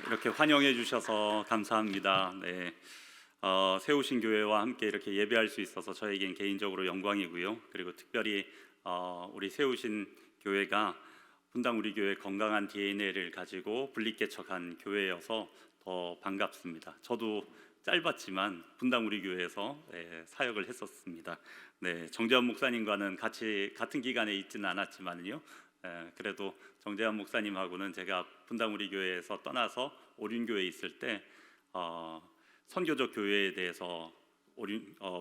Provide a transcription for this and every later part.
이렇게 환영해 주셔서 감사합니다. 네, 세우신 교회와 함께 이렇게 예배할 수 있어서 저에겐 개인적으로 영광이고요. 그리고 특별히 우리 세우신 교회가 분당 우리 교회 건강한 DNA를 가지고 분리개척한 교회여서 더 반갑습니다. 저도 짧았지만 분당 우리 교회에서 사역을 했었습니다. 네, 정재환 목사님과는 같은 기간에 있지는 않았지만요. 그래도 정재환 목사님하고는 제가 분당 우리 교회에서 떠나서 오륜교회에 있을 때 선교적 교회에 대해서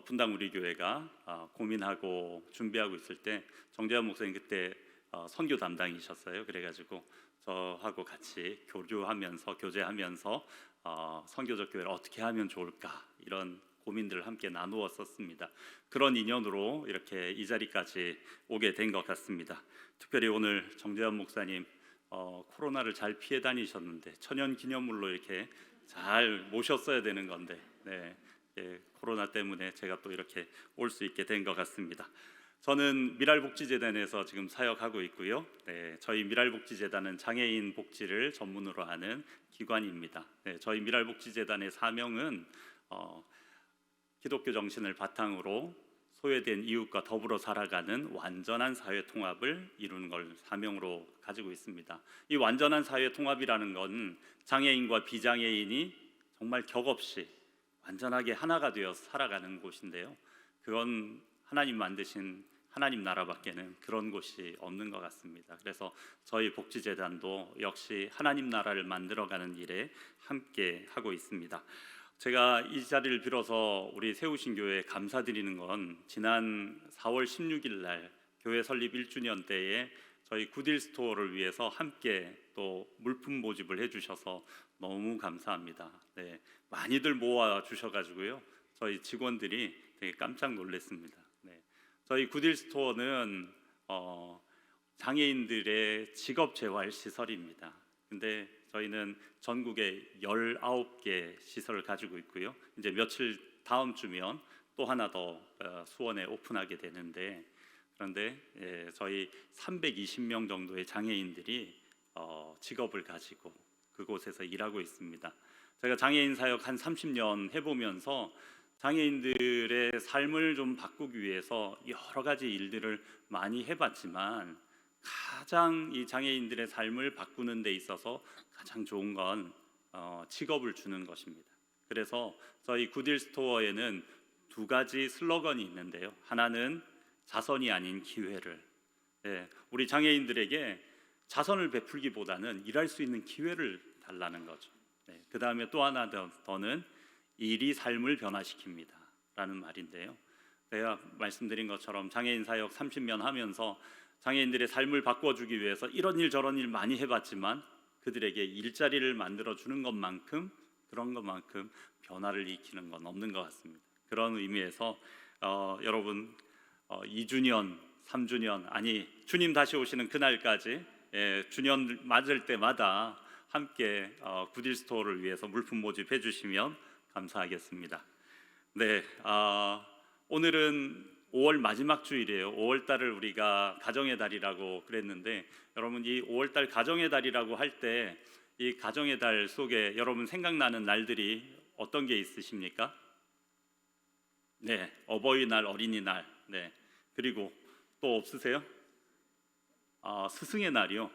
분당 우리 교회가 고민하고 준비하고 있을 때 정재환 목사님 그때 선교 담당이셨어요. 그래가지고 저하고 같이 교제하면서 선교적 교회를 어떻게 하면 좋을까 이런 고민들을 함께 나누었었습니다. 그런 인연으로 이렇게 이 자리까지 오게 된 것 같습니다. 특별히 오늘 정재환 목사님 코로나를 잘 피해 다니셨는데 천연기념물로 이렇게 잘 모셨어야 되는 건데 코로나 때문에 제가 또 이렇게 올 수 있게 된 것 같습니다. 저는 미랄복지재단에서 지금 사역하고 있고요. 저희 미랄복지재단은 장애인 복지를 전문으로 하는 기관입니다. 저희 미랄복지재단의 사명은 기독교 정신을 바탕으로 소외된 이웃과 더불어 살아가는 완전한 사회 통합을 이루는 걸 사명으로 가지고 있습니다. 이 완전한 사회 통합이라는 건 장애인과 비장애인이 정말 격없이 완전하게 하나가 되어 살아가는 곳인데요. 그건 하나님 만드신 하나님 나라밖에는 그런 곳이 없는 것 같습니다. 그래서 저희 복지재단도 역시 하나님 나라를 만들어가는 일에 함께 하고 있습니다. 제가 이 자리를 빌어서 우리 세우신 교회에 감사드리는 건 지난 4월 16일 날 교회 설립 1주년 때에 저희 굿윌 스토어를 위해서 함께 또 물품 모집을 해주셔서 너무 감사합니다. 많이들 모아 주셔가지고요 저희 직원들이 되게 깜짝 놀랐습니다. 저희 굿윌 스토어는 장애인들의 직업 재활 시설입니다. 근데 저희는 전국에 19개 시설을 가지고 있고요. 이제 며칠 다음 주면 또 하나 더 수원에 오픈하게 되는데 그런데 저희 320명 정도의 장애인들이 직업을 가지고 그곳에서 일하고 있습니다. 제가 장애인 사역 한 30년 해보면서 장애인들의 삶을 좀 바꾸기 위해서 여러 가지 일들을 많이 해봤지만 가장 이 장애인들의 삶을 바꾸는 데 있어서 가장 좋은 건 직업을 주는 것입니다. 그래서 저희 굿윌 스토어에는 두 가지 슬로건이 있는데요. 하나는 자선이 아닌 기회를, 우리 장애인들에게 자선을 베풀기보다는 일할 수 있는 기회를 달라는 거죠. 그 다음에 또 하나 더는 일이 삶을 변화시킵니다 라는 말인데요. 제가 말씀드린 것처럼 장애인 사역 30년 하면서 장애인들의 삶을 바꿔주기 위해서 이런 일 저런 일 많이 해봤지만 그들에게 일자리를 만들어주는 그런 것만큼 변화를 일으키는 건 없는 것 같습니다. 그런 의미에서 여러분 2주년, 3주년 아니 주님 다시 오시는 그날까지 주년 맞을 때마다 함께 굿윌 스토어를 위해서 물품 모집해 주시면 감사하겠습니다. 오늘은 5월 마지막 주일이에요. 5월 달을 우리가 가정의 달이라고 그랬는데 여러분 이 5월 달 가정의 달이라고 할 때 이 가정의 달 속에 여러분 생각나는 날들이 어떤 게 있으십니까? 어버이날, 어린이날, 그리고 또 없으세요? 스승의 날이요.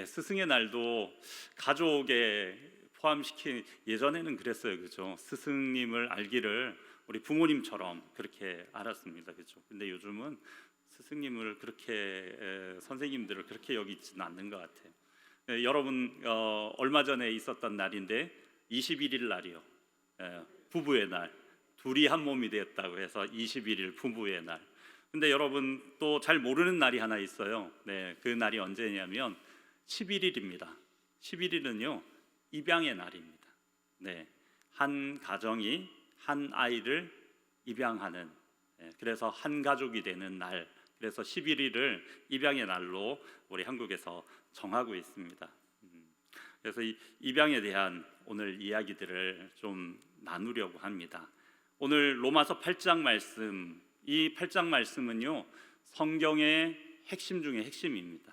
스승의 날도 가족에 포함시킨 예전에는 그랬어요, 그죠? 스승님을 알기를 우리 부모님처럼 그렇게 알았습니다, 그죠? 근데 요즘은 스승님을 그렇게 선생님들을 그렇게 여기지는 않는 것 같아요. 여러분 얼마 전에 있었던 날인데 21일 날이요. 부부의 날. 둘이 한 몸이 되었다고 해서 21일 부부의 날. 근데 여러분 또 잘 모르는 날이 하나 있어요. 그 날이 언제냐면 11일입니다. 11일은요 입양의 날입니다. 한 가정이 한 아이를 입양하는 그래서 한 가족이 되는 날. 그래서 11일을 입양의 날로 우리 한국에서 정하고 있습니다. 그래서 이 입양에 대한 오늘 이야기들을 좀 나누려고 합니다. 오늘 로마서 8장 말씀, 이 8장 말씀은요 성경의 핵심 중에 핵심입니다.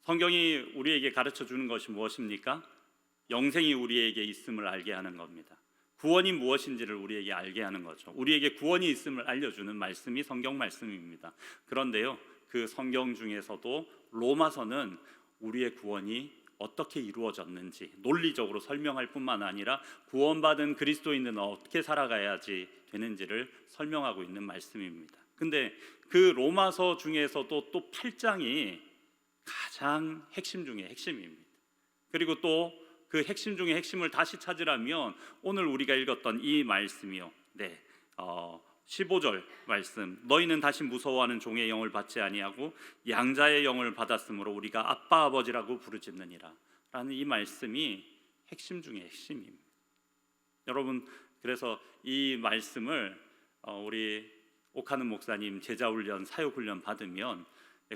성경이 우리에게 가르쳐 주는 것이 무엇입니까? 영생이 우리에게 있음을 알게 하는 겁니다. 구원이 무엇인지를 우리에게 알게 하는 거죠. 우리에게 구원이 있음을 알려주는 말씀이 성경 말씀입니다. 그런데요, 그 성경 중에서도 로마서는 우리의 구원이 어떻게 이루어졌는지 논리적으로 설명할 뿐만 아니라 구원받은 그리스도인은 어떻게 살아가야지 되는지를 설명하고 있는 말씀입니다. 근데 그 로마서 중에서도 또 8장이 가장 핵심 중에 핵심입니다. 그리고 또 그 핵심 중에 핵심을 다시 찾으라면 오늘 우리가 읽었던 이 말씀이요. 15절 말씀, 너희는 다시 무서워하는 종의 영을 받지 아니하고 양자의 영을 받았으므로 우리가 아빠 아버지라고 부르짖느니라 라는 이 말씀이 핵심 중에 핵심입니다. 여러분, 그래서 이 말씀을 우리 옥하는 목사님 제자훈련, 사역훈련 받으면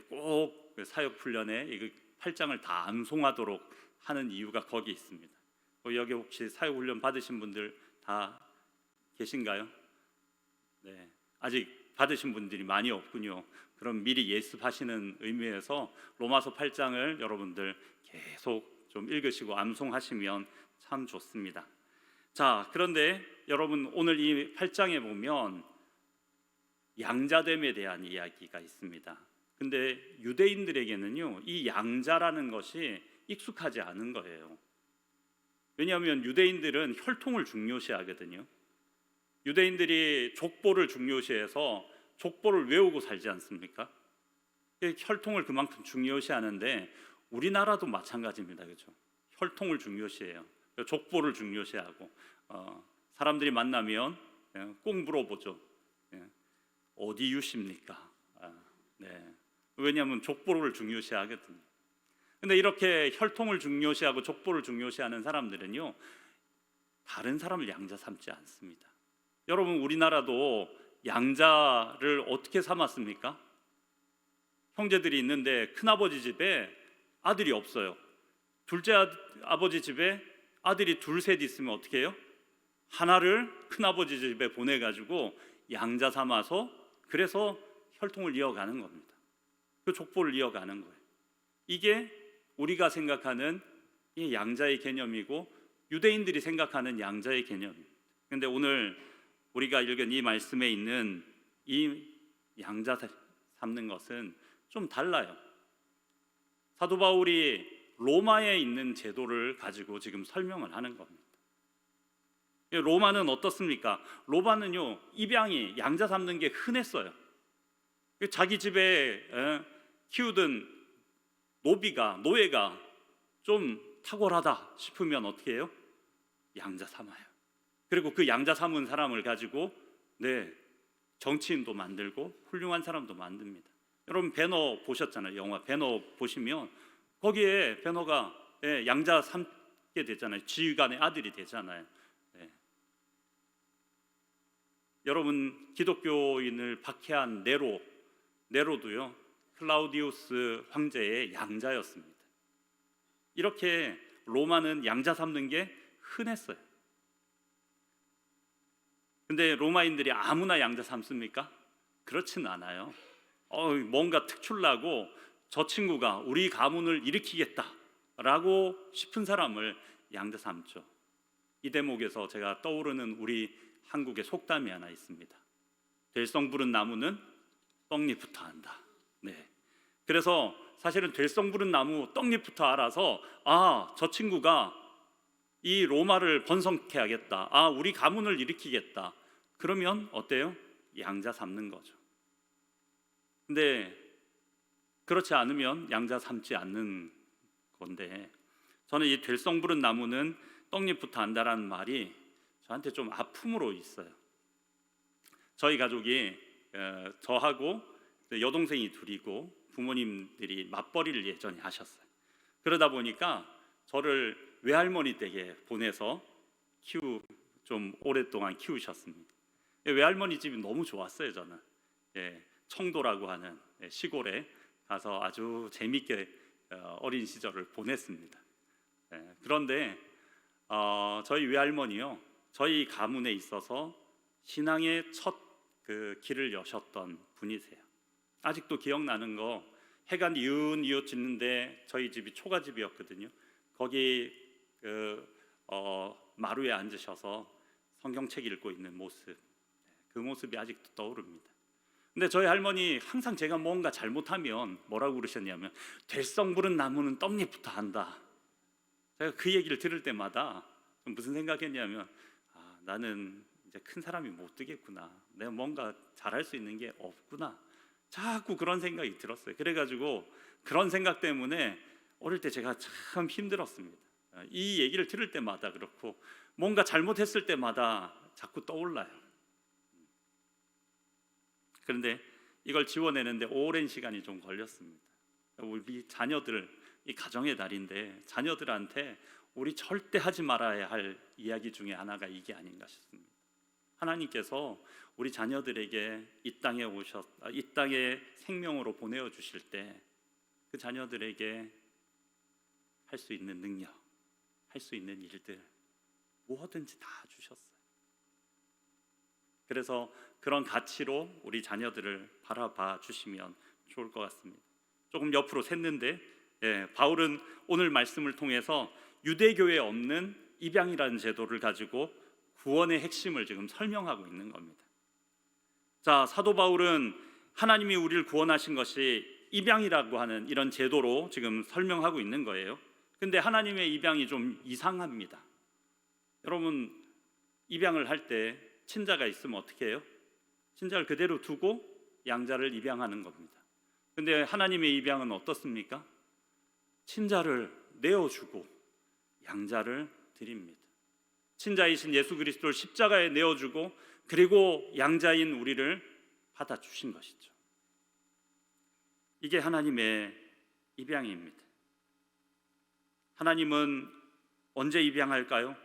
꼭 사역훈련에 8장을 다 암송하도록 하는 이유가 거기 있습니다. 여기 혹시 사역훈련 받으신 분들 다 계신가요? 네, 아직 받으신 분들이 많이 없군요. 그럼 미리 예습하시는 의미에서 로마서 8장을 여러분들 계속 좀 읽으시고 암송하시면 참 좋습니다. 자, 그런데 여러분, 오늘 이 8장에 보면 양자됨에 대한 이야기가 있습니다. 근데 유대인들에게는요, 이 양자라는 것이 익숙하지 않은 거예요. 왜냐하면 유대인들은 혈통을 중요시하거든요. 유대인들이 족보를 중요시해서 족보를 외우고 살지 않습니까? 혈통을 그만큼 중요시하는데 우리나라도 마찬가지입니다. 그렇죠? 혈통을 중요시해요. 족보를 중요시하고 사람들이 만나면 꼭 물어보죠. 어디 유씨입니까? 네. 왜냐하면 족보를 중요시하거든요. 근데 이렇게 혈통을 중요시하고 족보를 중요시하는 사람들은요, 다른 사람을 양자 삼지 않습니다. 여러분, 우리나라도 양자를 어떻게 삼았습니까? 형제들이 있는데 큰아버지 집에 아들이 없어요. 둘째 아버지 집에 아들이 둘셋 있으면 어떻게 해요? 하나를 큰아버지 집에 보내가지고 양자 삼아서, 그래서 혈통을 이어가는 겁니다. 그 족보를 이어가는 거예요. 이게 우리가 생각하는 이 양자의 개념이고 유대인들이 생각하는 양자의 개념입니다. 그런데 오늘 우리가 읽은 이 말씀에 있는 이 양자 삼는 것은 좀 달라요. 사도 바울이 로마에 있는 제도를 가지고 지금 설명을 하는 겁니다. 로마는 어떻습니까? 로마는요, 입양이 양자 삼는 게 흔했어요. 자기 집에 키우던 노예가 좀 탁월하다 싶으면 어떻게 해요? 양자 삼아요. 그리고 그 양자 삼은 사람을 가지고 정치인도 만들고 훌륭한 사람도 만듭니다. 여러분, 배너 보셨잖아요. 영화 배너 보시면 거기에 배너가 양자 삼게 되잖아요. 지휘관의 아들이 되잖아요. 여러분, 기독교인을 박해한 네로도요, 클라우디우스 황제의 양자였습니다. 이렇게 로마는 양자 삼는 게 흔했어요. 근데 로마인들이 아무나 양자 삼습니까? 그렇지는 않아요. 뭔가 특출나고 저 친구가 우리 가문을 일으키겠다라고 싶은 사람을 양자 삼죠. 이 대목에서 제가 떠오르는 우리 한국의 속담이 하나 있습니다. 될성 부른 나무는 떡잎부터 한다. 네. 그래서 사실은 될성 부른 나무 떡잎부터 알아서 저 친구가 이 로마를 번성케하겠다. 우리 가문을 일으키겠다. 그러면 어때요? 양자 삼는 거죠. 근데 그렇지 않으면 양자 삼지 않는 건데, 저는 이 될성 부른 나무는 떡잎부터 한다라는 말이 저한테 좀 아픔으로 있어요. 저희 가족이 저하고 여동생이 둘이고 부모님들이 맞벌이를 예전에 하셨어요. 그러다 보니까 저를 외할머니 댁에 보내서 좀 오랫동안 키우셨습니다. 외할머니 집이 너무 좋았어요. 저는 청도라고 하는 시골에 가서 아주 재밌게 어린 시절을 보냈습니다. 그런데 저희 외할머니요, 저희 가문에 있어서 신앙의 첫 그 길을 여셨던 분이세요. 아직도 기억나는 거, 해가 뉘웃뉘웃 짓는데 저희 집이 초가집이었거든요. 거기 마루에 앉으셔서 성경책 읽고 있는 모습, 그 모습이 아직도 떠오릅니다. 근데 저희 할머니 항상 제가 뭔가 잘못하면 뭐라고 그러셨냐면 될성 부른 나무는 떡잎부터 한다. 제가 그 얘기를 들을 때마다 무슨 생각했냐면 나는 이제 큰 사람이 못 되겠구나, 내가 뭔가 잘할 수 있는 게 없구나, 자꾸 그런 생각이 들었어요. 그래가지고 그런 생각 때문에 어릴 때 제가 참 힘들었습니다. 이 얘기를 들을 때마다 그렇고 뭔가 잘못했을 때마다 자꾸 떠올라요. 그런데 이걸 지워내는데 오랜 시간이 좀 걸렸습니다. 우리 자녀들, 이 가정의 달인데 자녀들한테 우리 절대 하지 말아야 할 이야기 중에 하나가 이게 아닌가 싶습니다. 하나님께서 우리 자녀들에게 이 땅에 생명으로 보내어 주실 때 그 자녀들에게 할 수 있는 능력, 할 수 있는 일들 뭐든지 다 주셨어요. 그래서 그런 가치로 우리 자녀들을 바라봐 주시면 좋을 것 같습니다. 조금 옆으로 샜는데 바울은 오늘 말씀을 통해서 유대교에 없는 입양이라는 제도를 가지고 구원의 핵심을 지금 설명하고 있는 겁니다. 자, 사도 바울은 하나님이 우리를 구원하신 것이 입양이라고 하는 이런 제도로 지금 설명하고 있는 거예요. 근데 하나님의 입양이 좀 이상합니다. 여러분, 입양을 할 때 친자가 있으면 어떻게 해요? 친자를 그대로 두고 양자를 입양하는 겁니다. 근데 하나님의 입양은 어떻습니까? 친자를 내어주고 양자를 드립니다. 친자이신 예수 그리스도를 십자가에 내어주고 그리고 양자인 우리를 받아주신 것이죠. 이게 하나님의 입양입니다. 하나님은 언제 입양할까요?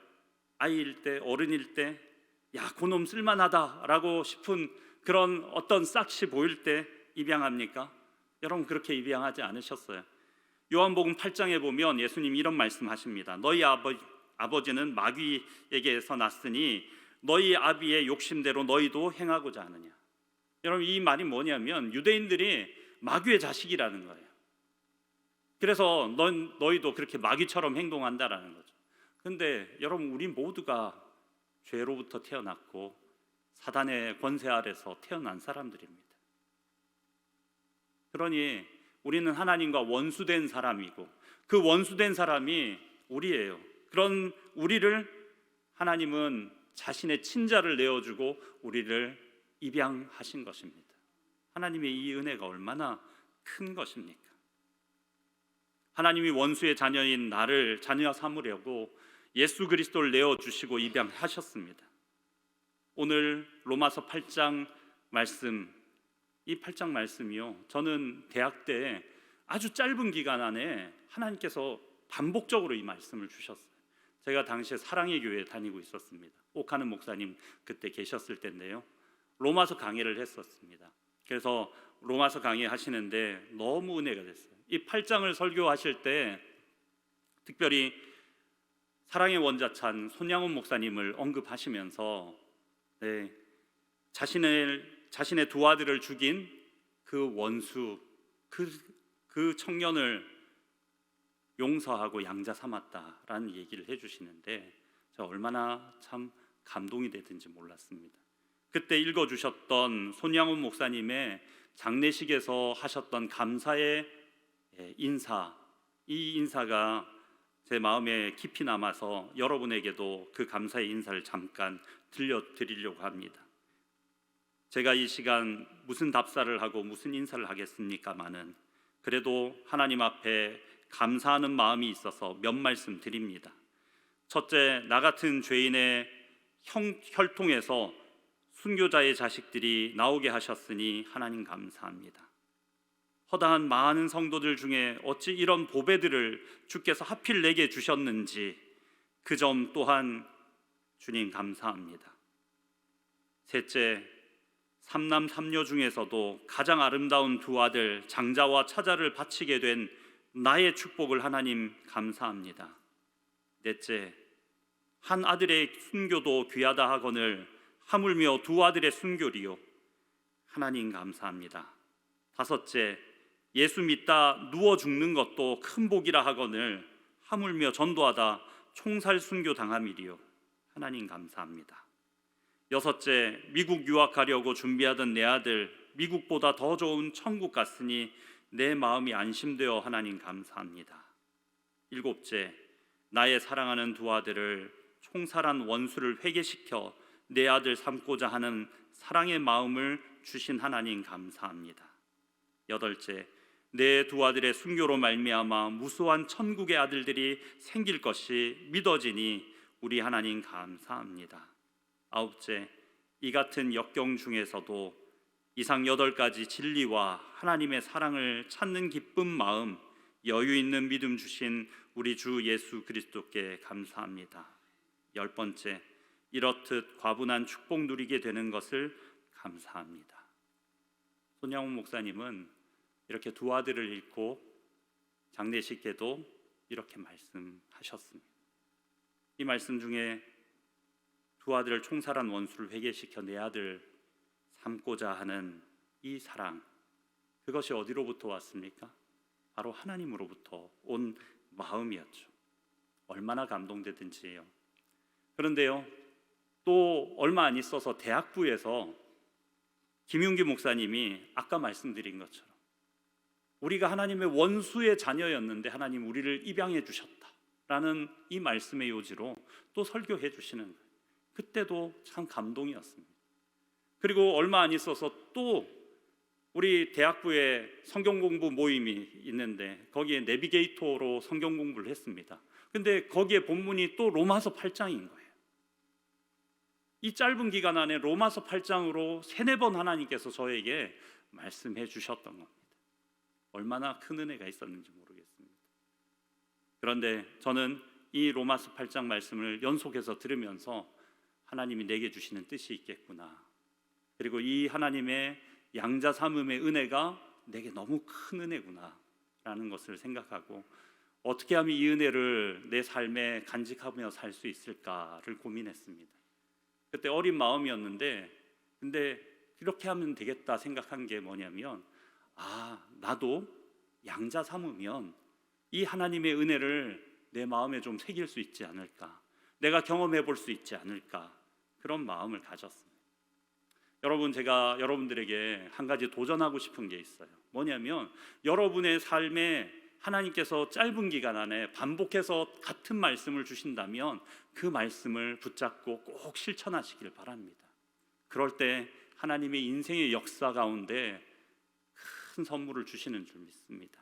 아이일 때, 어른일 때, 야, 그놈 쓸만하다라고 싶은 그런 어떤 싹시 보일 때 입양합니까? 여러분, 그렇게 입양하지 않으셨어요. 요한복음 8장에 보면 예수님이 이런 말씀하십니다. 너희 아버지는 마귀에게서 났으니 너희 아비의 욕심대로 너희도 행하고자 하느냐. 여러분, 이 말이 뭐냐면 유대인들이 마귀의 자식이라는 거예요. 그래서 너희도 그렇게 마귀처럼 행동한다라는 거죠. 근데 여러분, 우리 모두가 죄로부터 태어났고 사단의 권세 아래서 태어난 사람들입니다. 그러니 우리는 하나님과 원수된 사람이고 그 원수된 사람이 우리예요. 그런 우리를 하나님은 자신의 친자를 내어주고 우리를 입양하신 것입니다. 하나님의 이 은혜가 얼마나 큰 것입니까? 하나님이 원수의 자녀인 나를 자녀 삼으려고 예수 그리스도를 내어주시고 입양하셨습니다. 오늘 로마서 8장 말씀, 이 8장 말씀이요, 저는 대학 때 아주 짧은 기간 안에 하나님께서 반복적으로 이 말씀을 주셨어요. 제가 당시에 사랑의 교회에 다니고 있었습니다. 옥하는 목사님 그때 계셨을 때인데요, 로마서 강의를 했었습니다. 그래서 로마서 강의하시는데 너무 은혜가 됐어요. 이 8장을 설교하실 때 특별히 사랑의 원자찬 손양훈 목사님을 언급하시면서 자신의 두 아들을 죽인 그 원수, 그 청년을 용서하고 양자 삼았다라는 얘기를 해주시는데 제가 얼마나 참 감동이 되든지 몰랐습니다. 그때 읽어주셨던 손양훈 목사님의 장례식에서 하셨던 감사의 인사, 이 인사가 제 마음에 깊이 남아서 여러분에게도 그 감사의 인사를 잠깐 들려드리려고 합니다. 제가 이 시간 무슨 답사를 하고 무슨 인사를 하겠습니까마는 그래도 하나님 앞에 감사하는 마음이 있어서 몇 말씀 드립니다. 첫째, 나 같은 죄인의 혈통에서 순교자의 자식들이 나오게 하셨으니 하나님 감사합니다. 허다한 많은 성도들 중에 어찌 이런 보배들을 주께서 하필 내게 주셨는지 그 점 또한 주님 감사합니다. 셋째, 삼남 삼녀 중에서도 가장 아름다운 두 아들 장자와 차자를 바치게 된 나의 축복을 하나님 감사합니다. 넷째, 한 아들의 순교도 귀하다 하거늘 하물며 두 아들의 순교리요 하나님 감사합니다. 다섯째, 예수 믿다 누워 죽는 것도 큰 복이라 하거늘 하물며 전도하다 총살 순교 당함이리요. 하나님 감사합니다. 여섯째, 미국 유학 가려고 준비하던 내 아들 미국보다 더 좋은 천국 갔으니 내 마음이 안심되어 하나님 감사합니다. 일곱째, 나의 사랑하는 두 아들을 총살한 원수를 회개시켜 내 아들 삼고자 하는 사랑의 마음을 주신 하나님 감사합니다. 여덟째, 내 두 아들의 순교로 말미암아 무수한 천국의 아들들이 생길 것이 믿어지니 우리 하나님 감사합니다. 아홉째, 이 같은 역경 중에서도 이상 8가지 진리와 하나님의 사랑을 찾는 기쁜 마음, 여유 있는 믿음 주신 우리 주 예수 그리스도께 감사합니다. 10번째, 이렇듯 과분한 축복 누리게 되는 것을 감사합니다. 손양훈 목사님은 이렇게 두 아들을 잃고 장례식에도 이렇게 말씀하셨습니다. 이 말씀 중에 두 아들을 총살한 원수를 회개시켜 내 아들 삼고자 하는 이 사랑, 그것이 어디로부터 왔습니까? 바로 하나님으로부터 온 마음이었죠. 얼마나 감동되든지요. 그런데요, 또 얼마 안 있어서 대학부에서 김윤기 목사님이 아까 말씀드린 것처럼 우리가 하나님의 원수의 자녀였는데 하나님 우리를 입양해 주셨다라는 이 말씀의 요지로 또 설교해 주시는 거예요. 그때도 참 감동이었습니다. 그리고 얼마 안 있어서 또 우리 대학부에 성경 공부 모임이 있는데 거기에 내비게이터로 성경 공부를 했습니다. 근데 거기에 본문이 또 로마서 8장인 거예요. 이 짧은 기간 안에 로마서 8장으로 3-4번 하나님께서 저에게 말씀해 주셨던 겁니다. 얼마나 큰 은혜가 있었는지 모르겠습니다. 그런데 저는 이 로마서 8장 말씀을 연속해서 들으면서 하나님이 내게 주시는 뜻이 있겠구나, 그리고 이 하나님의 양자 삼음의 은혜가 내게 너무 큰 은혜구나 라는 것을 생각하고 어떻게 하면 이 은혜를 내 삶에 간직하며 살 수 있을까를 고민했습니다. 그때 어린 마음이었는데 근데 이렇게 하면 되겠다 생각한 게 뭐냐면, 나도 양자 삼으면 이 하나님의 은혜를 내 마음에 좀 새길 수 있지 않을까, 내가 경험해 볼 수 있지 않을까, 그런 마음을 가졌습니다. 여러분, 제가 여러분들에게 한 가지 도전하고 싶은 게 있어요. 뭐냐면 여러분의 삶에 하나님께서 짧은 기간 안에 반복해서 같은 말씀을 주신다면 그 말씀을 붙잡고 꼭 실천하시길 바랍니다. 그럴 때 하나님의 인생의 역사 가운데 큰 선물을 주시는 줄 믿습니다.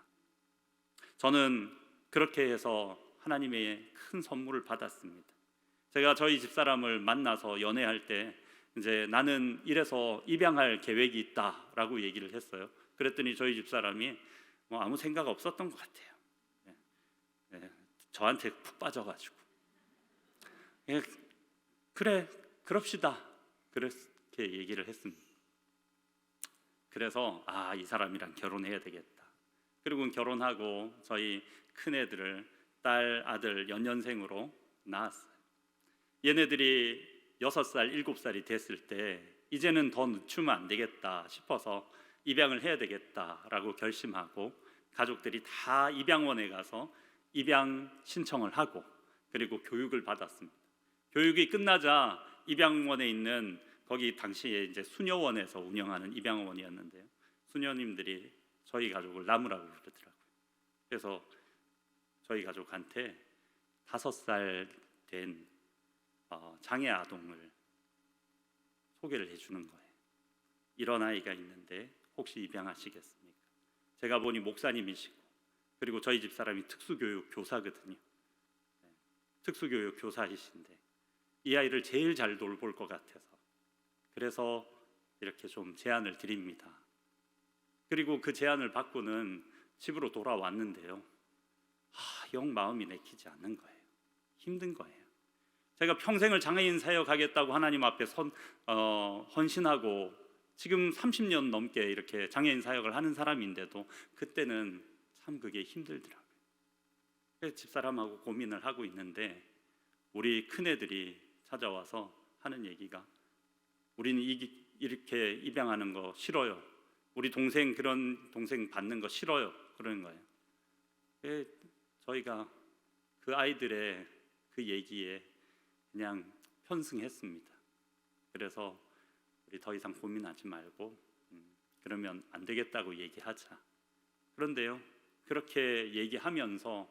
저는 그렇게 해서 하나님의 큰 선물을 받았습니다. 제가 저희 집사람을 만나서 연애할 때 이제 나는 이래서 입양할 계획이 있다라고 얘기를 했어요. 그랬더니 저희 집사람이 아무 생각 없었던 것 같아요. 저한테 푹 빠져가지고 그래 그럽시다 그렇게 얘기를 했습니다. 그래서 이 사람이랑 결혼해야 되겠다. 그리고 결혼하고 저희 큰애들을 딸 아들 연년생으로 낳았어요. 얘네들이 6살, 7살이 됐을 때 이제는 더 늦추면 안 되겠다 싶어서 입양을 해야 되겠다라고 결심하고 가족들이 다 입양원에 가서 입양 신청을 하고 그리고 교육을 받았습니다. 교육이 끝나자 입양원에 있는 거기 당시에 이제 수녀원에서 운영하는 입양원이었는데요. 수녀님들이 저희 가족을 나무라고 그러더라고요. 그래서 저희 가족한테 5살 된 장애 아동을 소개를 해주는 거예요. 이런 아이가 있는데 혹시 입양하시겠습니까? 제가 보니 목사님이시고 그리고 저희 집사람이 특수교육 교사거든요. 특수교육 교사이신데 이 아이를 제일 잘 돌볼 것 같아서 그래서 이렇게 좀 제안을 드립니다. 그리고 그 제안을 받고는 집으로 돌아왔는데요. 영 마음이 내키지 않는 거예요. 힘든 거예요. 제가 평생을 장애인 사역하겠다고 하나님 앞에 헌신하고 지금 30년 넘게 이렇게 장애인 사역을 하는 사람인데도 그때는 참 그게 힘들더라고요. 그래서 집사람하고 고민을 하고 있는데 우리 큰애들이 찾아와서 하는 얘기가 우리는 이렇게 입양하는 거 싫어요. 우리 동생 그런 동생 받는 거 싫어요. 그러는 거예요. 저희가 그 아이들의 그 얘기에 그냥 편승했습니다. 그래서 우리 더 이상 고민하지 말고 그러면 안 되겠다고 얘기하자. 그런데요, 그렇게 얘기하면서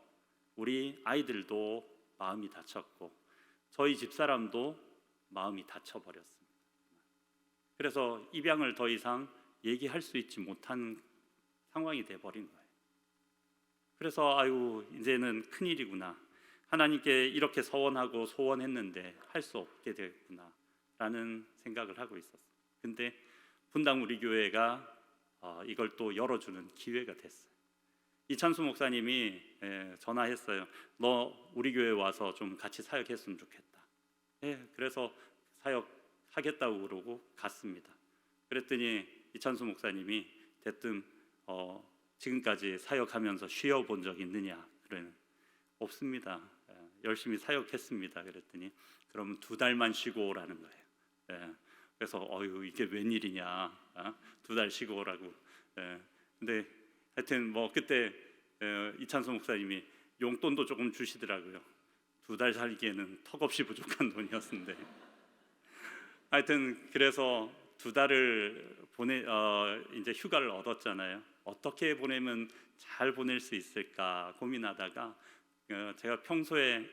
우리 아이들도 마음이 다쳤고 저희 집사람도 마음이 다쳐버렸습니다. 그래서 입양을 더 이상 얘기할 수 있지 못한 상황이 돼버린 거예요. 그래서 아유, 이제는 큰일이구나, 하나님께 이렇게 서원하고 소원했는데 할 수 없게 됐구나 라는 생각을 하고 있었어요. 근데 분당 우리 교회가 이걸 또 열어주는 기회가 됐어요. 이찬수 목사님이 전화했어요. 너 우리 교회 와서 좀 같이 사역했으면 좋겠다. 그래서 사역하겠다고 그러고 갔습니다. 그랬더니 이찬수 목사님이 대뜸 지금까지 사역하면서 쉬어본 적 있느냐? 그러는 없습니다. 열심히 사역했습니다. 그랬더니 그러면 2달만 쉬고 오라는 거예요. 그래서 어휴, 이게 웬일이냐? 2달 쉬고 오라고. 근데 하여튼 뭐 그때 이찬수 목사님이 용돈도 조금 주시더라고요. 2달 살기에는 턱없이 부족한 돈이었는데 하여튼 그래서 2달을 이제 휴가를 얻었잖아요. 어떻게 보내면 잘 보낼 수 있을까 고민하다가 제가 평소에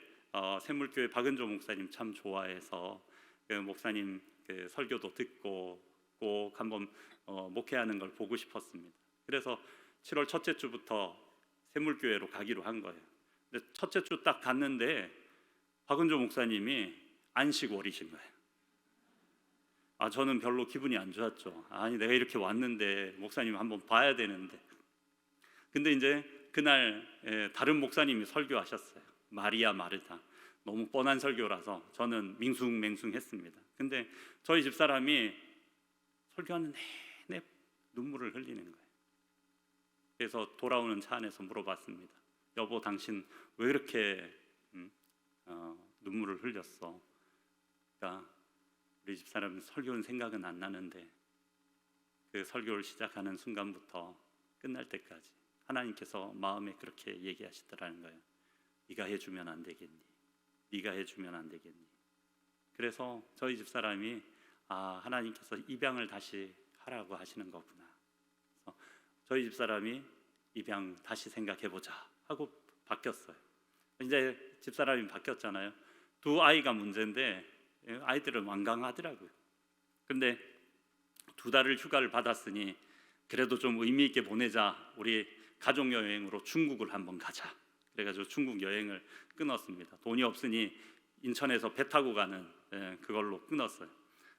샘물교회 박은조 목사님 참 좋아해서 그 목사님 그 설교도 듣고 꼭 한번 목회하는 걸 보고 싶었습니다. 그래서 7월 첫째 주부터 샘물교회로 가기로 한 거예요. 근데 첫째 주 딱 갔는데 박은조 목사님이 안식월이신 거예요. 저는 별로 기분이 안 좋았죠. 아니, 내가 이렇게 왔는데 목사님 한번 봐야 되는데. 근데 이제 그날 다른 목사님이 설교하셨어요. 마리아 마르다. 너무 뻔한 설교라서 저는 밍숭맹숭했습니다. 근데 저희 집사람이 설교하는 내내 눈물을 흘리는 거예요. 그래서 돌아오는 차 안에서 물어봤습니다. 여보, 당신 왜 이렇게 눈물을 흘렸어? 그러니까 우리 집사람은 설교는 생각은 안 나는데 그 설교를 시작하는 순간부터 끝날 때까지 하나님께서 마음에 그렇게 얘기하시더라는 거예요. 네가 해주면 안 되겠니? 네가 해주면 안 되겠니? 그래서 저희 집사람이 하나님께서 입양을 다시 하라고 하시는 거구나. 그래서 저희 집사람이 입양 다시 생각해보자 하고 바뀌었어요. 이제 집사람이 바뀌었잖아요. 2 아이가 문제인데 아이들은 완강하더라고요. 근데 2달을 휴가를 받았으니 그래도 좀 의미 있게 보내자. 우리 가족 여행으로 중국을 한번 가자. 그래가지고 중국 여행을 끊었습니다. 돈이 없으니 인천에서 배 타고 가는 그걸로 끊었어요.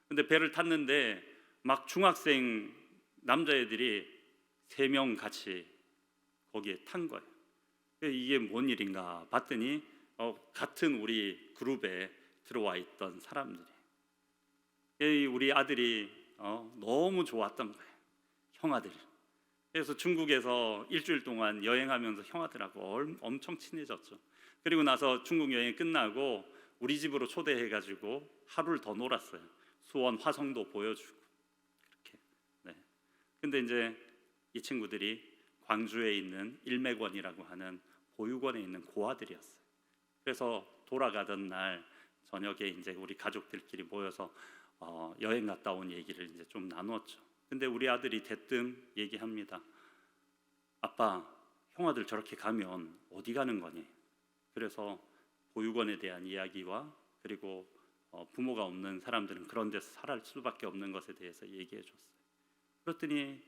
근데 배를 탔는데 막 중학생 남자애들이 3명 같이 거기에 탄 거예요. 이게 뭔 일인가 봤더니 같은 우리 그룹에 들어와 있던 사람들이, 우리 아들이 너무 좋았던 거예요. 형아들. 그래서 중국에서 일주일 동안 여행하면서 형아들하고 엄청 친해졌죠. 그리고 나서 중국 여행이 끝나고 우리 집으로 초대해가지고 하루를 더 놀았어요. 수원 화성도 보여주고 그렇게. 근데 이제 이 친구들이 광주에 있는 일맥원이라고 하는 보육원에 있는 고아들이었어요. 그래서 돌아가던 날 저녁에 이제 우리 가족들끼리 모여서 여행 갔다 온 얘기를 이제 좀 나눴죠. 근데 우리 아들이 대뜸 얘기합니다. 아빠, 형아들 저렇게 가면 어디 가는 거니? 그래서 보육원에 대한 이야기와 그리고 부모가 없는 사람들은 그런 데서 살할 수밖에 없는 것에 대해서 얘기해 줬어요. 그랬더니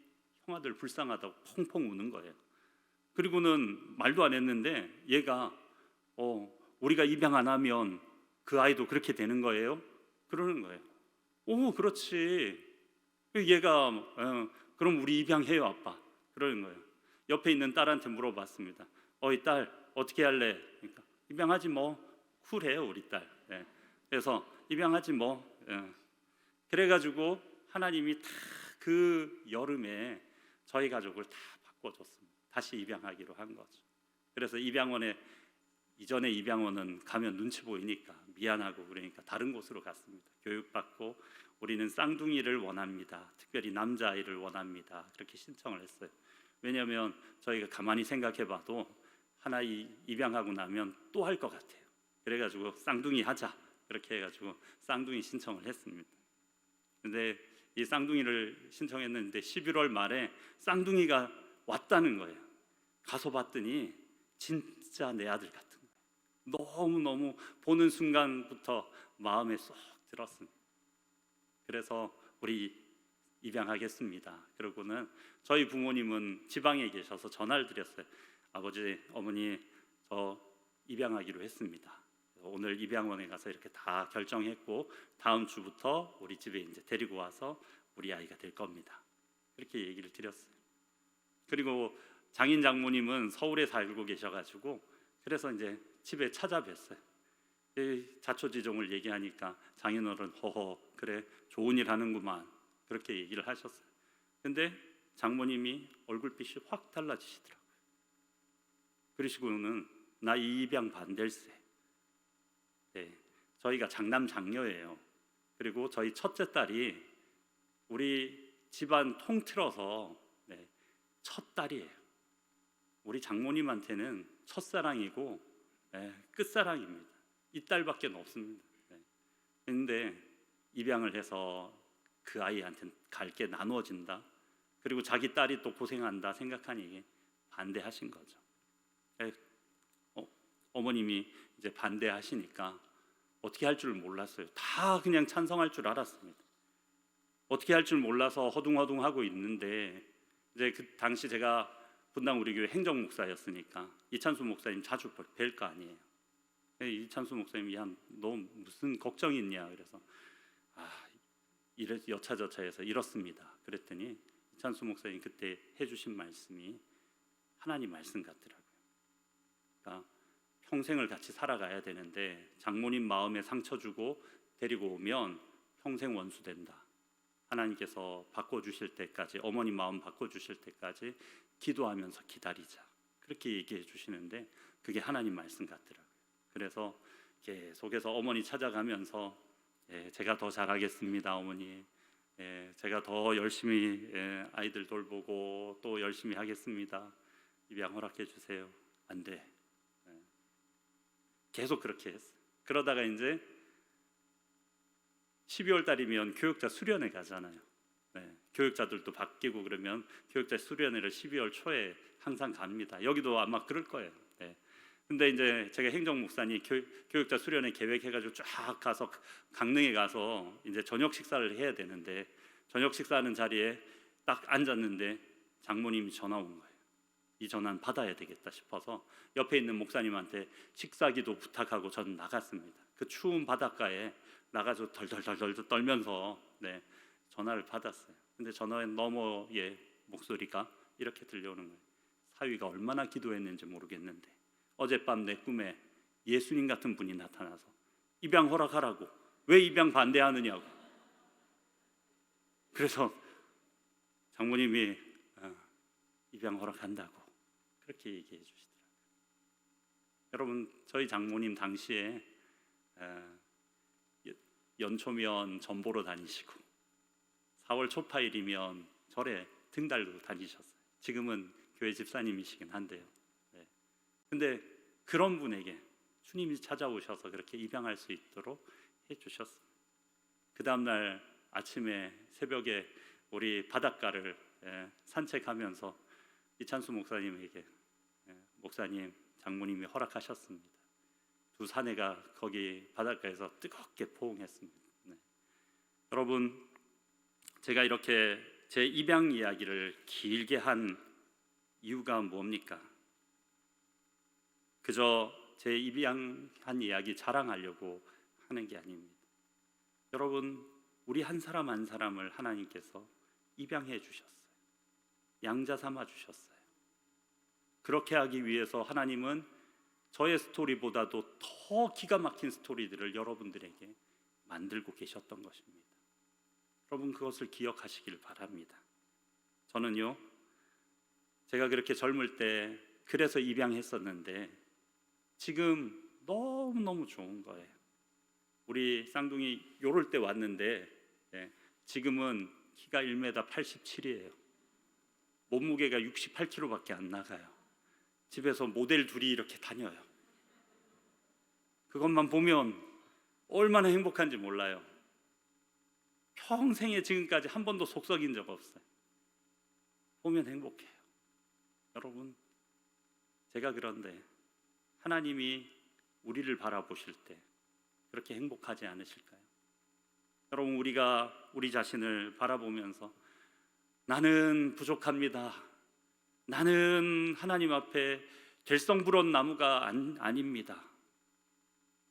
형아들 불쌍하다고 펑펑 우는 거예요. 그리고는 말도 안 했는데 얘가 우리가 입양 안 하면 그 아이도 그렇게 되는 거예요? 그러는 거예요. 오, 그렇지. 얘가 그럼 우리 입양해요, 아빠. 그러는 거예요. 옆에 있는 딸한테 물어봤습니다. 이 딸 어떻게 할래? 그러니까 입양하지 뭐. 쿨해요, 우리 딸. 그래서 입양하지 뭐. 그래가지고 하나님이 다 그 여름에 저희 가족을 다 바꿔줬습니다. 다시 입양하기로 한 거죠. 그래서 이전에 입양원은 가면 눈치 보이니까 미안하고 그러니까 다른 곳으로 갔습니다. 교육받고 우리는 쌍둥이를 원합니다. 특별히 남자아이를 원합니다. 그렇게 신청을 했어요. 왜냐하면 저희가 가만히 생각해봐도 하나 입양하고 나면 또 할 것 같아요. 그래가지고 쌍둥이 하자 그렇게 해가지고 쌍둥이 신청을 했습니다. 근데 이 쌍둥이를 신청했는데 11월 말에 쌍둥이가 왔다는 거예요. 가서 봤더니 진짜 내 아들 같은 거예요. 너무너무 보는 순간부터 마음에 쏙 들었습니다. 그래서 우리 입양하겠습니다. 그러고는 저희 부모님은 지방에 계셔서 전화를 드렸어요. 아버지, 어머니, 저 입양하기로 했습니다. 오늘 입양원에 가서 이렇게 다 결정했고 다음 주부터 우리 집에 이제 데리고 와서 우리 아이가 될 겁니다. 그렇게 얘기를 드렸어요. 그리고 장인 장모님은 서울에 살고 계셔가지고 그래서 이제 집에 찾아뵀어요. 자초지종을 얘기하니까 장인어른 허허 그래 좋은 일 하는구만 그렇게 얘기를 하셨어요. 근데 장모님이 얼굴빛이 확 달라지시더라고요. 그러시고는 나 이 입양 반댈세. 네, 저희가 장남 장녀예요. 그리고 저희 첫째 딸이 우리 집안 통틀어서 네, 첫 딸이에요. 우리 장모님한테는 첫사랑이고 네, 끝사랑입니다. 이 딸밖에 없습니다. 네. 그런데 입양을 해서 그 아이한테 갈 게 나누어진다. 그리고 자기 딸이 또 고생한다 생각하니 반대하신 거죠. 네. 어머님이 이제 반대하시니까 어떻게 할 줄 몰랐어요. 다 그냥 찬성할 줄 알았습니다. 어떻게 할 줄 몰라서 허둥허둥하고 있는데 이제 그 당시 제가 분당 우리 교회 행정 목사였으니까 이찬수 목사님 자주 뵐 거 아니에요. 이찬수 목사님이 너 무슨 걱정이 있냐 그래서 여차저차해서 이렇습니다. 그랬더니 이찬수 목사님 그때 해주신 말씀이 하나님 말씀 같더라고요. 그러니까 평생을 같이 살아가야 되는데 장모님 마음에 상처 주고 데리고 오면 평생 원수 된다. 하나님께서 바꿔주실 때까지 어머님 마음 바꿔주실 때까지 기도하면서 기다리자. 그렇게 얘기해 주시는데 그게 하나님 말씀 같더라고요. 그래서 계속해서 어머니 찾아가면서 제가 더 잘하겠습니다 어머니. 제가 더 열심히 아이들 돌보고 또 열심히 하겠습니다. 입양 허락해 주세요. 안 돼. 계속 그렇게 했어요. 그러다가 이제 12월 달이면 교육자 수련회 가잖아요. 교육자들도 바뀌고 그러면 교육자 수련회를 12월 초에 항상 갑니다. 여기도 아마 그럴 거예요. 근데 이제 제가 행정 목사님 교육자 수련회 계획해가지고 쫙 가서 강릉에 가서 이제 저녁 식사를 해야 되는데 저녁 식사하는 자리에 딱 앉았는데 장모님이 전화 온 거예요. 이 전화는 받아야 되겠다 싶어서 옆에 있는 목사님한테 식사기도 부탁하고 저는 나갔습니다. 그 추운 바닷가에 나가서 덜덜덜 떨면서 전화를 받았어요. 근데 전화의 너머의 목소리가 이렇게 들려오는 거예요. 사위가 얼마나 기도했는지 모르겠는데 어젯밤 내 꿈에 예수님 같은 분이 나타나서 입양 허락하라고 왜 입양 반대하느냐고. 그래서 장모님이 입양 허락한다고 그렇게 얘기해 주시더라고요. 여러분 저희 장모님 당시에 연초면 전 보러 다니시고 4월 초파일이면 절에 등달고 다니셨어요. 지금은 교회 집사님이시긴 한데요. 근데 그런 분에게 주님이 찾아오셔서 그렇게 입양할 수 있도록 해주셨습니다. 그 다음날 아침에 새벽에 우리 바닷가를 산책하면서 이찬수 목사님에게 목사님 장모님이 허락하셨습니다. 두 사내가 거기 바닷가에서 뜨겁게 포옹했습니다. 여러분 제가 이렇게 제 입양 이야기를 길게 한 이유가 뭡니까? 그저 제 입양한 이야기 자랑하려고 하는 게 아닙니다. 여러분 우리 한 사람 한 사람을 하나님께서 입양해 주셨어요. 양자 삼아 주셨어요. 그렇게 하기 위해서 하나님은 저의 스토리보다도 더 기가 막힌 스토리들을 여러분들에게 만들고 계셨던 것입니다. 여러분 그것을 기억하시길 바랍니다. 저는요 제가 그렇게 젊을 때 그래서 입양했었는데 지금 너무너무 좋은 거예요. 우리 쌍둥이 요럴 때 왔는데 지금은 키가 1m 87이에요. 몸무게가 68kg밖에 안 나가요. 집에서 모델 둘이 이렇게 다녀요. 그것만 보면 얼마나 행복한지 몰라요. 평생에 지금까지 한 번도 속 썩인 적 없어요. 보면 행복해요. 여러분, 제가 그런데 하나님이 우리를 바라보실 때 그렇게 행복하지 않으실까요? 여러분, 우리가 우리 자신을 바라보면서 나는 부족합니다, 나는 하나님 앞에 될성부러운 나무가 아닙니다.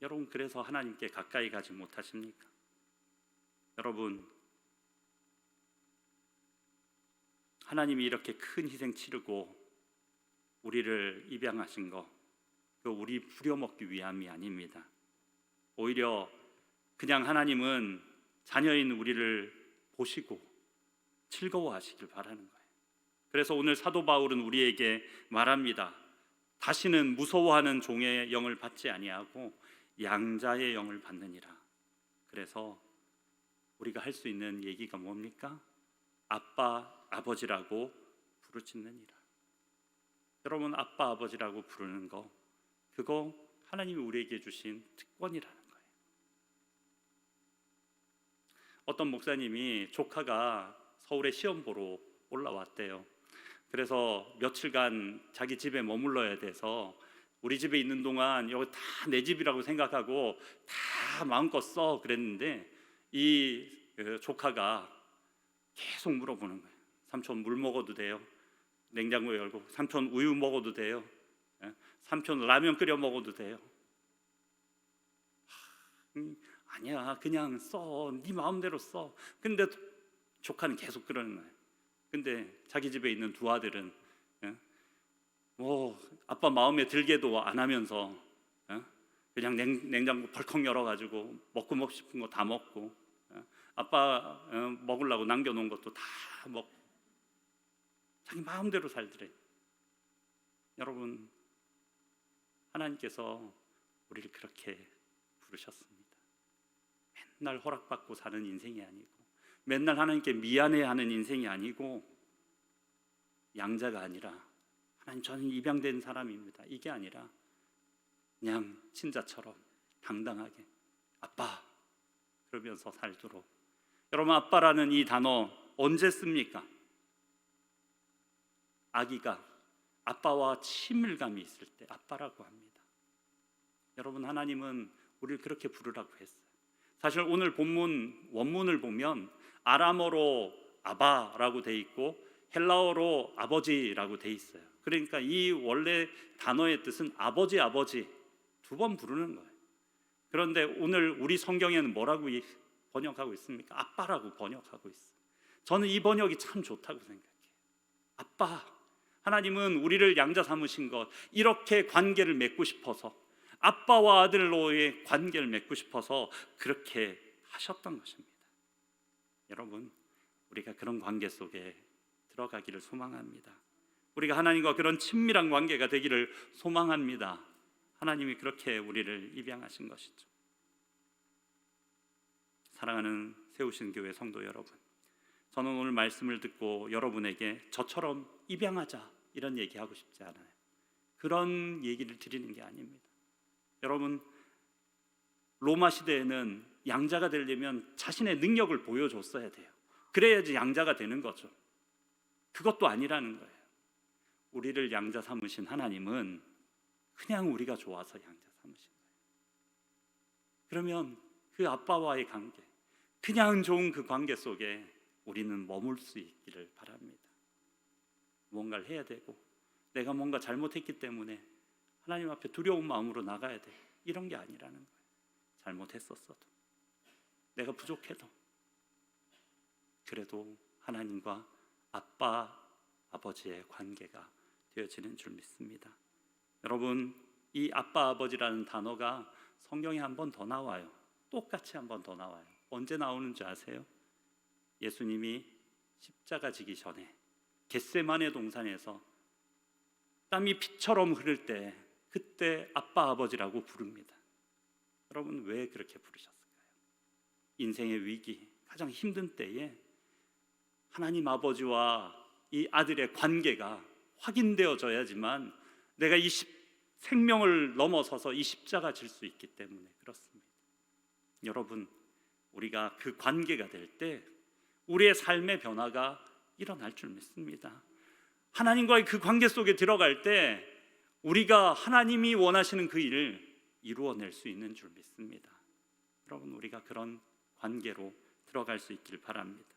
여러분, 그래서 하나님께 가까이 가지 못하십니까? 여러분, 하나님이 이렇게 큰 희생 치르고 우리를 입양하신 거, 그 우리 부려먹기 위함이 아닙니다. 오히려 그냥 하나님은 자녀인 우리를 보시고 즐거워하시길 바라는 거예요. 그래서 오늘 사도 바울은 우리에게 말합니다. 다시는 무서워하는 종의 영을 받지 아니하고 양자의 영을 받느니라. 그래서 우리가 할 수 있는 얘기가 뭡니까? 아빠, 아버지라고 부르짖느니라. 여러분, 아빠, 아버지라고 부르는 거, 그거 하나님이 우리에게 주신 특권이라는 거예요. 어떤 목사님이 조카가 서울에 시험 보러 올라왔대요. 그래서 며칠간 자기 집에 머물러야 돼서 우리 집에 있는 동안 여기 다 내 집이라고 생각하고 다 마음껏 써 그랬는데 이 조카가 계속 물어보는 거예요. 삼촌 물 먹어도 돼요? 냉장고 열고. 삼촌 우유 먹어도 돼요? 삼촌 라면 끓여 먹어도 돼요? 아니야, 그냥 써, 네 마음대로 써. 근데 조카는 계속 그러는 거예요. 근데 자기 집에 있는 두 아들은 뭐 아빠 마음에 들게도 안 하면서 그냥 냉장고 벌컥 열어가지고 먹고 싶은 거 다 먹고, 아빠 먹으려고 남겨놓은 것도 다 먹고 자기 마음대로 살더래. 여러분, 하나님께서 우리를 그렇게 부르셨습니다. 맨날 허락받고 사는 인생이 아니고, 맨날 하나님께 미안해하는 인생이 아니고, 양자가 아니라 하나님 저는 입양된 사람입니다, 이게 아니라 그냥 친자처럼 당당하게 아빠 그러면서 살도록. 여러분, 아빠라는 이 단어 언제 씁니까? 아기가 아빠와 친밀감이 있을 때 아빠라고 합니다. 여러분, 하나님은 우리를 그렇게 부르라고 했어요. 사실 오늘 본문 원문을 보면 아람어로 아바라고 돼 있고 헬라어로 아버지라고 돼 있어요. 그러니까 이 원래 단어의 뜻은 아버지, 아버지 두 번 부르는 거예요. 그런데 오늘 우리 성경에는 뭐라고 번역하고 있습니까? 아빠라고 번역하고 있어요. 저는 이 번역이 참 좋다고 생각해요. 아빠, 하나님은 우리를 양자 삼으신 것, 이렇게 관계를 맺고 싶어서, 아빠와 아들로의 관계를 맺고 싶어서 그렇게 하셨던 것입니다. 여러분, 우리가 그런 관계 속에 들어가기를 소망합니다. 우리가 하나님과 그런 친밀한 관계가 되기를 소망합니다. 하나님이 그렇게 우리를 입양하신 것이죠. 사랑하는 세우신 교회 성도 여러분, 저는 오늘 말씀을 듣고 여러분에게 저처럼 입양하자 이런 얘기하고 싶지 않아요. 그런 얘기를 드리는 게 아닙니다. 여러분, 로마 시대에는 양자가 되려면 자신의 능력을 보여줬어야 돼요. 그래야지 양자가 되는 거죠. 그것도 아니라는 거예요. 우리를 양자 삼으신 하나님은 그냥 우리가 좋아서 양자 삼으신 거예요. 그러면 그 아빠와의 관계, 그냥 좋은 그 관계 속에 우리는 머물 수 있기를 바랍니다. 뭔가를 해야 되고, 내가 뭔가 잘못했기 때문에 하나님 앞에 두려운 마음으로 나가야 돼, 이런 게 아니라는 거예요. 잘못했었어도, 내가 부족해도, 그래도 하나님과 아빠, 아버지의 관계가 되어지는 줄 믿습니다. 여러분, 이 아빠, 아버지라는 단어가 성경에 한 번 더 나와요. 똑같이 한 번 더 나와요. 언제 나오는지 아세요? 예수님이 십자가 지기 전에 겟세마네 동산에서 땀이 피처럼 흐를 때, 그때 아빠, 아버지라고 부릅니다. 여러분, 왜 그렇게 부르셨을까요? 인생의 위기, 가장 힘든 때에 하나님 아버지와 이 아들의 관계가 확인되어져야지만 내가 이 생명을 넘어서서 이 십자가 질 수 있기 때문에 그렇습니다. 여러분, 우리가 그 관계가 될 때 우리의 삶의 변화가 일어날 줄 믿습니다. 하나님과의 그 관계 속에 들어갈 때 우리가 하나님이 원하시는 그 일을 이루어낼 수 있는 줄 믿습니다. 여러분, 우리가 그런 관계로 들어갈 수 있길 바랍니다.